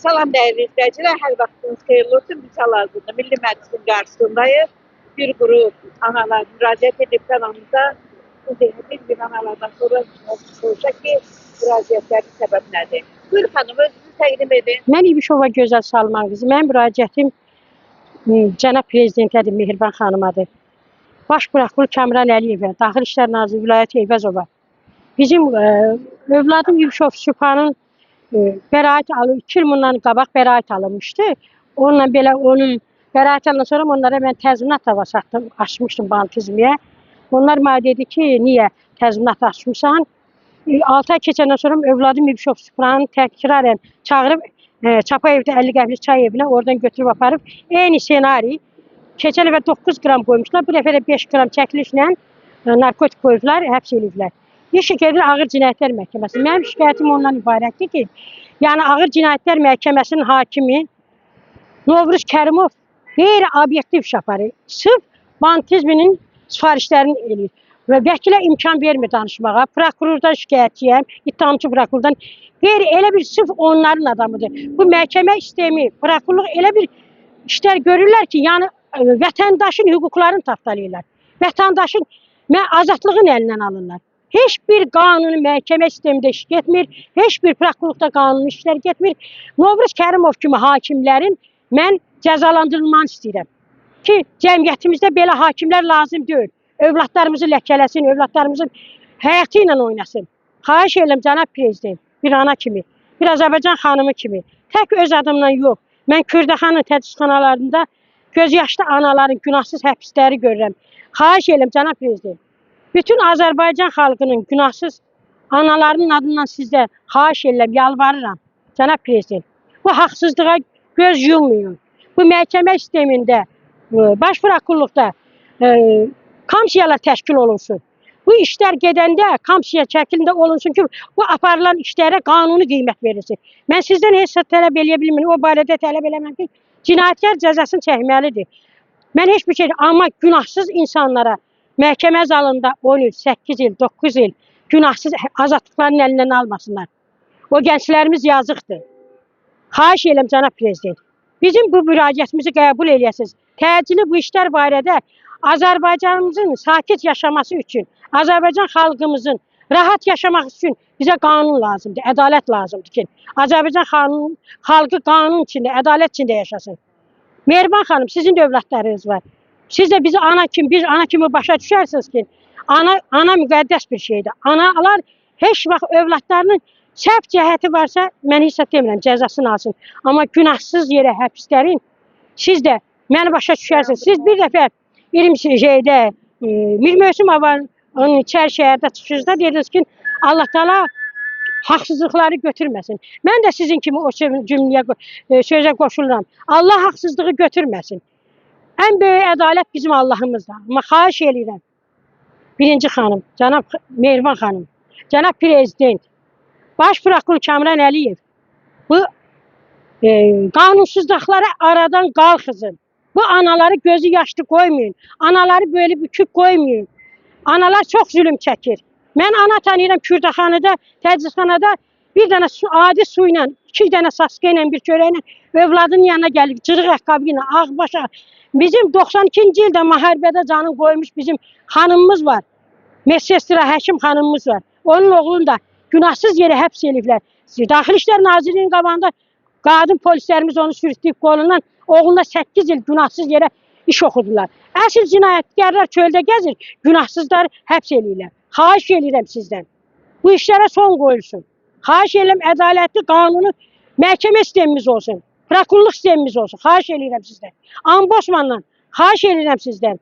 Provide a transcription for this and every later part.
Salam dəyərli izləyicilər, hər vaxtınız xeyirli olsun. Biz hal-hazırda Milli Məclisin qarşısındayıq. Bir qrup analar müraciət edib kanalımıza. Bir analardan sonra soruşaq ki, müraciətlərin səbəb nədir? Buyur xanım, özünüzü təqdim edin. Mən İbişova Gözəl Salman qızı. Mənim müraciətim cənab prezidentədir, Mehriban xanımadır. Baş prokuror Kamran Əliyevə, Daxili İşlər Naziri Vilayət Eyvəzova. Bizim övladım İbişov Sübhanın bəraət alıb, 2 il bundan qabaq bəraət alınmışdı. Onunla belə onun bəraət alandan sonra onlara mən təzminat dava satdım, açmışdım bankizmiyə. Onlar mənə dedi ki, niyə təzminat açmışsan? 6 ay keçəndən sonra övladım İbişov Sübhanı təkrarən çağırıb Çapayevdə 50 qəplik çay evinə oradan götürüb aparıb. Eyni senari. Keçən dəfə 9 qram qoymuşlar, bu dəfə də 5 qram çəkilişlə narkotik qoyublar, həbs ediblər. İş gedir Ağır Cinayətlər Məhkəməsi. Mənim şikayətim ondan ibarətdir ki, yəni Ağır Cinayətlər Məhkəməsinin hakimi Novruz Kərimov qeyri-obyektiv iş aparır. Sırf bankizminin sifarişlərini eləyir. Və vəkilə imkan vermir danışmağa. Prokurordan şikayətçiyəm, ittihamçı prokurordan. Elə bir sırf onların adamıdır. Bu məhkəmə sistemi, prokurorluq elə bir işlər görürlər ki, yəni vətəndaşın hüquqlarını tapdalayırlar. Vətəndaşın azadlığını əlindən alırlar. Heç bir qanuni məhkəmə sistemində iş getmir, heç bir prokurorluqda qanuni işlər getmir. Novruz Kərimov kimi hakimlərin mən cəzalandırılmanı istəyirəm. Ki, cəmiyyətimizdə belə hakimlər lazım deyil. Övladlarımızı ləkələsin, övladlarımızın həyatı ilə oynasın. Xahiş edirəm cənab prezident, bir ana kimi, bir Azərbaycan xanımı kimi, tək öz adımdan yox. Mən Kürdəxanın tədrisxanalarında göz yaşlı anaların günahsız həbsləri görürəm. Xahiş edirəm cənab prezident, bütün Azərbaycan xalqının günahsız analarının adından sizdə xahiş edirəm, yalvarıram cənab prezident. Bu haqsızlığa göz yummayın. Bu məhkəmə sistemində, baş prokurorluqda kamsiyalar təşkil olunsun. Bu işlər gedəndə kamsiya şəklində olunsun ki, bu aparılan işlərə qanuni qiymət verilsin. Mən sizdən heç tələb eləyə bilmirəm, o barədə tələb eləməm ki, cinayətkar cəzasını çəkməlidir. Mən heç bir şey, amma günahsız insanlara məhkəmə zalında 10 il, 8 il, 9 il günahsız azadlıqlarının əlindən almasınlar. O gənclərimiz yazıqdır. Xahiş edirəm cənab prezident, bizim bu müraciətimizi qəbul eləyəsiniz. Təcili bu işlər barədə Azərbaycanımızın sakit yaşaması üçün, Azərbaycan xalqımızın rahat yaşamaq üçün bizə qanun lazımdır, ədalət lazımdır ki, Azərbaycan xalqı qanun içində, ədalət içində yaşasın. Mehriban xanım, sizin də övladlarınız var. Siz də bizi biz ana kimi başa düşərsiniz ki, ana müqəddəs bir şeydir. Analar heç vaxt övladlarının səhv cəhəti varsa, mən heç demirəm, cəzasını alsın. Amma günahsız yerə həbslərin, siz də məni başa düşərsiniz. Siz bir dəfə Mir Mövsüm Havanın içəri şəhərdə çıxışda dediniz ki, Allah Teala haqsızlıqları götürməsin. Mən də sizin kimi o cümləyə, sözə qoşuluram. Allah haqsızlığı götürməsin. Ən böyük ədalət bizim Allahımızdır. Amma xahiş edirəm, birinci xanım, cənab Mehriban xanım, cənab prezident, baş prokuror Kamran Əliyev, bu qanunsuzluqları aradan qalxızın. Bu anaları gözü yaşlı qoymayın. Anaları böyle büküp qoymayın. Analar çox zülüm çəkir. Mən ana tanıyıram Kürdəxanada, tədrisxanada bir dənə adi su ilə, 2 dənə saska ilə, bir çörəklə övladının yanına gəlib, cırıq ayaqqabı ilə, ağbaşa. Bizim 92-ci ildə müharibədə canını qoymuş bizim xanımımız var. Mesestra Həkim xanımımız var. Onun oğlunu da günahsız yerə həbs ediblər. Daxili İşlər Nazirliyinin qabağında qadın polislərimiz onu sürütdüyüb qolundan, oğluna 8 il günahsız yerə iş oxudular. Əsl cinayətkarlar çöldə gəzir, günahsızları həbs eləyirlər. Xahiş edirəm sizdən. Bu işlərə son qoyulsun. Xahiş edirəm ədalətli, qanunu məhkəmə sistemimiz olsun. Prokurorluq sistemimiz olsun. Xahiş edirəm sizdən. Ombudsmandan xahiş edirəm sizdən.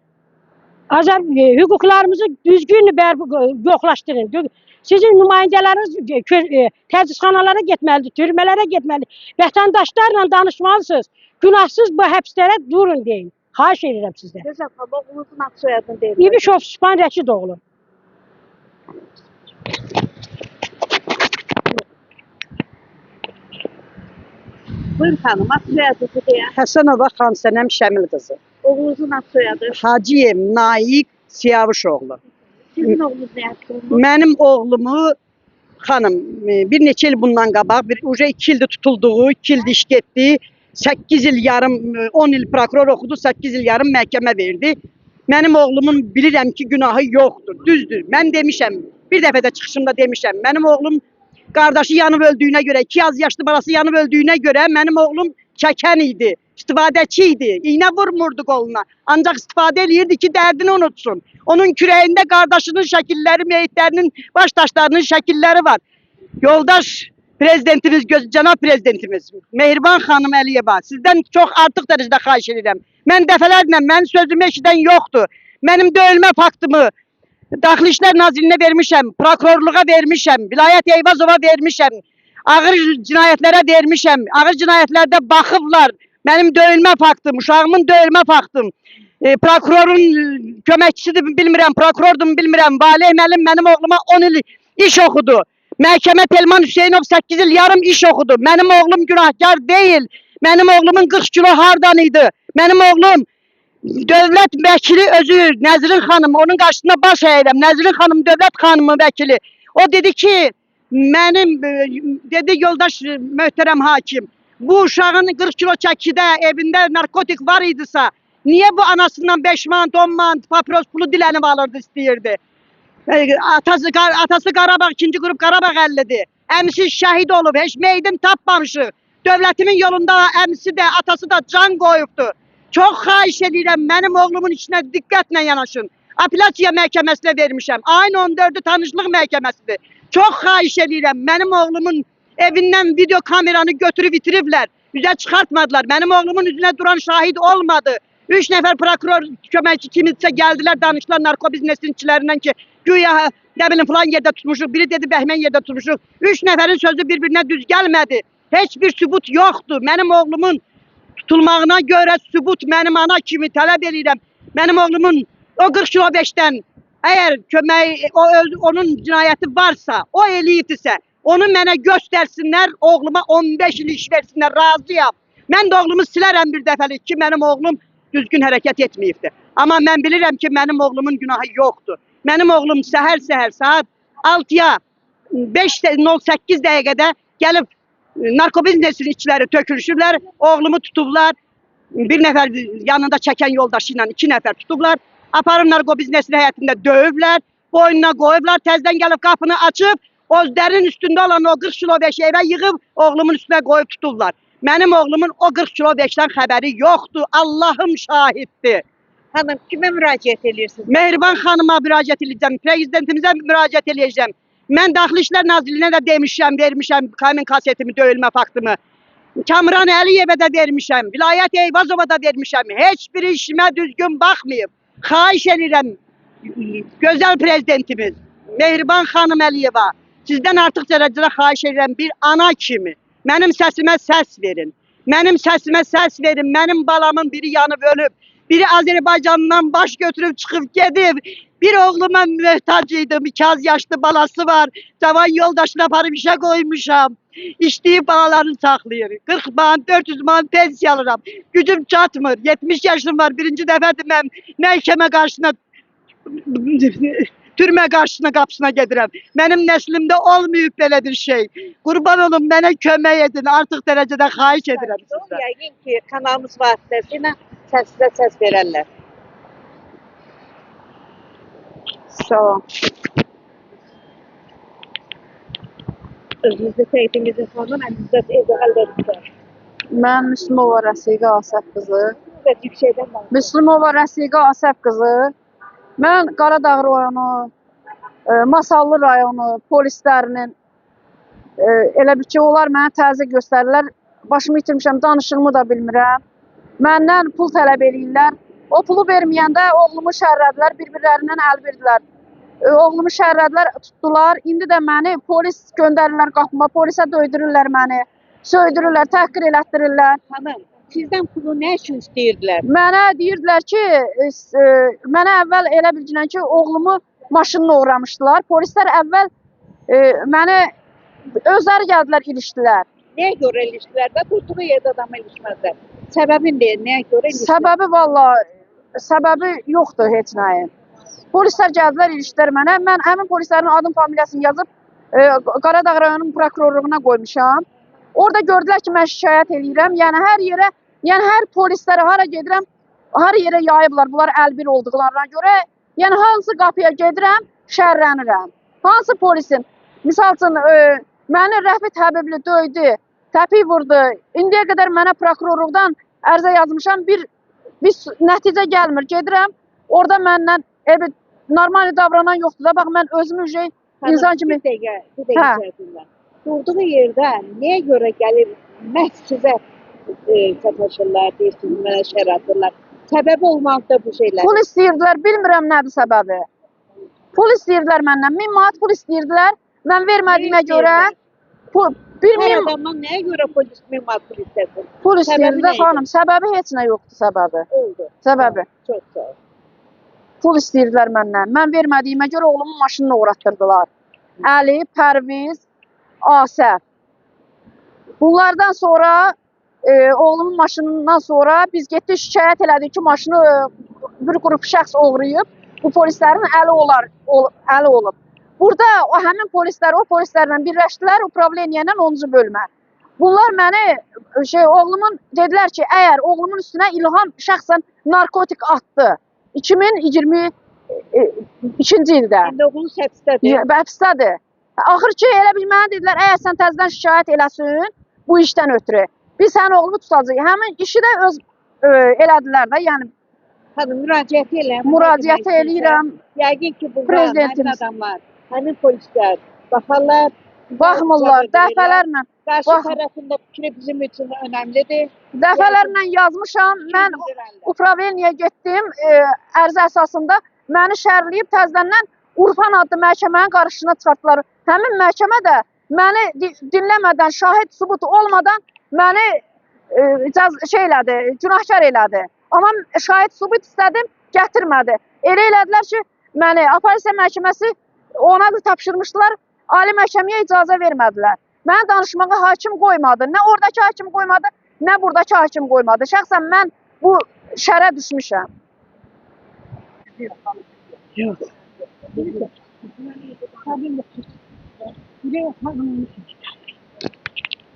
Hüquqlarımızı düzgün yoxlaşdırın. Sizin nümayəndələriniz tədrisxanalara getməlidir, türmələrə getməlidir. Vətəndaşlarla danışmalısınız. Günahsız bu həbslərə durun deyin. Xahiş edirəm sizdən. Gözəl xanım, oğlunuzun ad soyadını deyin. İbişov Sübhan Rəşidoğlu. Buyurun xanım, ad soyadını deyin. Həsənova Xansənəm Şəmil qızı. Oğlunuzun ad soyadı. Hacıyev Naiq Siyavuşoğlu. Sizin oğlunuz nə yaptınız? Mənim oğlumu xanım, bir neçə il bundan qabaq, uje 2 ildir tutulduğu, 2 ildir iş getdi. 8 il yarım, 10 il prokuror oxudu, 8 il yarım məhkəmə verdi. Mənim oğlumun bilirəm ki, günahı yoxdur, düzdür. Mən demişəm, bir dəfə də çıxışımda demişəm. Mənim oğlum qardaşı yanıb öldüyünə görə, 2 az yaşlı balası yanıb öldüyünə görə mənim oğlum çəkən idi, istifadəçi idi. İynə vurmurdu qoluna. Ancaq istifadə eləyirdi ki, dərdini unutsun. Onun kürəyində qardaşının şəkilləri, meyitlərinin, baş daşlarının şəkilləri var. Yoldaş prezidentimiz, cənab prezidentimiz Mehriban xanım Əliyeva, sizdən çox artıq dərəcədə xahiş edirəm. Mən dəfələrlə mənim sözümü eşidən yoxdur. Mənim döyülmə faktımı Daxili İşlər Nazirliyinə vermişəm, prokurorluğa vermişəm, Vilayət Eyvazova vermişəm, ağır cinayətlərə vermişəm. Ağır cinayətlərdə baxıblar. Mənim döyülmə faktım, uşağımın döyülmə faktım. Prokurorun köməkçisidir bilmirəm, prokurordum bilmirəm. Valeh müəllim mənim oğluma 10 il iş oxudu. Məhkəmə Telman Hüseynov 8 il yarım iş oxudu. Mənim oğlum günahkar deyil. Mənim oğlumun 40 kilo hardan idi? Mənim oğlum dövlət vəkili özü Nəzrin xanım, onun qarşısında baş əyirəm. Nəzrin xanım dövlət xanımı vəkili. O dedi ki, mənim dedi yoldaş möhtərəm hakim, bu uşağın 40 kilo çəkidə evində narkotik var idisə, niyə bu anasından 5 manat, 10 manat papros pulu dilənib alırdı, istəyirdi? Atası Qarabağ, 2-ci qrup Qarabağ 50'dir. Əmsi şəhid olub, heç meydim tapmamışıq. Dövlətimin yolunda əmsi də, atası da can qoyubdu. Çox xahiş edirəm, mənim oğlumun içinə diqqətlə yanaşın. Apellyasiya məhkəməsinə vermişəm. Ayın 14'ü tanışlıq məhkəməsidir. Çox xahiş edirəm, mənim oğlumun evindən video kameranı götürüb itiriblər. Üzə çıxartmadılar. Mənim oğlumun üzünə duran şahid olmadı. 3 nəfər prokuror köməkçi kimsə gəldilər, danışdılar narkobiznesinçilərindən ki, güya nə bilim falan yerdə tutmuşuq. Biri dedi bəhmən yerdə tutmuşuq. 3 nəfərin sözü bir-birinə düz gəlmədi. Heç bir sübut yoxdur. Mənim oğlumun tutulmağına görə sübut mənim ana kimi tələb edirəm. Mənim oğlumun o 40 kilo 5'dən əgər kömək, onun cinayəti varsa, o eləyibdirsə, onu mənə göstərsinlər, oğluma 15 il iş versinlər, razıyam. Mən də oğlumu silərəm bir dəfəlik ki, mənim oğlum düzgün hərəkət etməyibdir. Amma mən bilirəm ki, mənim oğlumun günahı yoxdur. Mənim oğlum səhər saat 6'ya 5:08 dəqiqədə gəlib narkobiznesin içləri tökülüşürlər, oğlumu tutublar. Bir nəfər yanında çəkən yoldaşı ilə 2 nəfər tutublar. Aparıb narkobiznesin həyətində döyüblər, boynuna qoyublar, təzdən gəlib qapını açıb, özlərinin üstündə olan o 40 kilo 5 evə yığıb, oğlumun üstünə qoyub tutublar. Mənim oğlumun o 40 kilo 5'dən xəbəri yoxdur, Allahım şahiddir. Hanım, kimə müraciət edirsiniz? Mehriban xanıma müraciət edəcəm, prezidentimizə müraciət edəcəm. Mən Daxili İşlər Nazirliyinə də demişəm, vermişəm həmin kasetimi, döyülmə faktımı. Kamran Əliyevə də vermişəm, Vilayət Eyvazova da vermişəm. Heç bir işimə düzgün baxmayıb. Xahiş edirəm, gözəl prezidentimiz, Mehriban xanım Əliyeva, sizdən artıq dərəcədə xahiş edirəm, bir ana kimi. Mənim səsimə səs verin. Mənim səsimə səs verin. Mənim balamın biri yanıb ölüb. Biri Azərbaycandan baş götürüb çıxıb gedib. Bir oğluma möhtac idim. 2 az yaşlı balası var. Cavan yoldaşına aparıb işə qoymuşam. İşləyib balalarını saxlayır. 40 man, 400 man pensiya alıram. Gücüm çatmır. 70 yaşım var. Birinci dəfədir mən məhkəmə qarşısına, türmə qarşısına, qapısına gedirəm. Mənim nəslimdə olmayıb belə bir şey. Qurban olun, mənə kömək edin. Artıq dərəcədə xahiş edirəm sizdən. Yəqin ki, kanalımız vasitəsilə sizə səs verərlər. Salam. Özünüzü təqdiminizin sonundan əlinizdə izahal verirsə. Mən Müslümova Rəsiqə Asəf qızı. Siz yüksekdən baxın. Müslümova Rəsiqə Asəf qızı. Mən Qaradağ rayonu, Masallı rayonu polislərinin elə bir ki, onlar mənə təzyiq göstərirlər. Başımı itirmişəm, danışığımı da bilmirəm. Məndən pul tələb eləyirlər. O pulu verməyəndə oğlumu şərrədilər, bir-birlərindən əl verdilər. Oğlumu şərrədilər, tutdular. İndi də məni polis göndərirlər qapıma, polisə döydürürlər məni. Söydürürlər, təhqir elətdirirlər. Hanım, sizdən pulu nə üçün istəyirdilər? Mənə deyirdilər ki, mənə əvvəl elə bilginən ki, oğlumu maşınla uğramışdılar. Polislər əvvəl məni özləri gəldilər, ilişdilər. Nəyə görə ilişdilər də? Durduğu yerdə adama ilişməzlər. Səbəbin deyil, nəyə görə ilişdilər? Səbəbi vallahi, səbəbi yoxdur heç nəyin. Polislər gəldilər, ilişdilər mənə. Mən həmin polislərin adım, familiyasını yazıb Qaradağ rayonunun prokurorluğuna qoymuşam. Orada gördülər ki, mən şikayət eləyirəm. Yəni hər yerə, yəni hər polislərə hara gedirəm, hər yerə yayıblar. Bunlar əlbir olduqlarına görə. Yəni hansı qapıya gedirəm, şərrənirəm. Hansı polisin, misal üçün, məni Rəfit Həbibli döydü, təpi vurdu. İndiyə qədər mənə prokurorluqdan ərizə yazmışam, bir nəticə gəlmir. Gedirəm, orada məndən normal davranan yoxdur da. Bax, mən özümü insan kimi... Bir dəqiqə içərisində. Durduğu yerdə niyə görə gəlir məhz sizə sataşırlar, deyirsiniz, mənə şər atırlar. Səbəbi olmaqda bu şeylər. Pul istəyirdilər, bilmirəm nədir səbəbi. Pul istəyirdilər məndən, 1000 manat pul istəyirdilər. Mən vermədiyimə görə... Hər adamdan nəyə görə polis 1000 manat pul istəsin? Pul istəyirdilər, xanım, səbəbi heç nə yoxdur, səbəbi. Oldu. Səbəbi. Çox sağ ol. Pul istəyirdilər məndən. Mən vermədiyimə görə oğlumun maşınını uğratdırdılar. Əli, Pərviz, Asəf. Bunlardan sonra, oğlumun maşınından sonra biz getdik, şikayət elədik ki, maşını bir qrup şəxs oğrayıb. Bu polislərin əli olub. Burada həmin polislər, o polislərlə birləşdilər, upravleniya ilə 10-cu bölmə. Bunlar məni, oğlumun dedilər ki, əgər oğlumun üstünə İlham şəxsən narkotik atdı. 2022-ci ildə. İndi oğlunuz həbsdədir. Həbsdədir. Axır ki, elə bil mənə dedilər, əgər sən təzədən şikayət eləsin bu işdən ötürü, biz sənin oğlumu tutacağıq. Həmin işi də elədilər də, yəni. Hanım, müraciət eləyəm. Müraciət eləyirəm. Yəqin ki, burada həmin adamlar, həmin polislər baxarlar. Baxmırlar, dəfələrlə. Qarşı tərəfində fikri bizim üçün önəmlidir. Dəfələrlə yazmışam. Mən upravleniya getdim, ərizə əsasında məni şərləyib təzədən Urfan adlı məhkəmənin qarşısına çıxartdılar. Həmin məhkəmə də məni dinləmədən, şahid sübutu olmadan məni günahkar elədi. Amma şahid sübut istədim, gətirmədi. Elə elədilər ki, məni Aparisiya məhkəməsi ona da tapşırmışdılar, ali məhkəməyə icazə vermədilər. Məni danışmağa hakim qoymadı. Nə oradakı hakim qoymadı, nə buradakı hakim qoymadı. Şəxsən mən bu şərə düşmüşəm. Yox.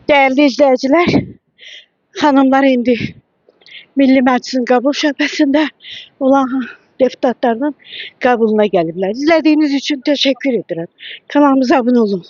Dəyərli izləyicilər, xanımlar indi Milli Məclisin qəbul şöbəsində olan deputatlardan qəbuluna gəliblər. İzlədiyiniz üçün təşəkkür edirəm. Kanalımıza abunə olun.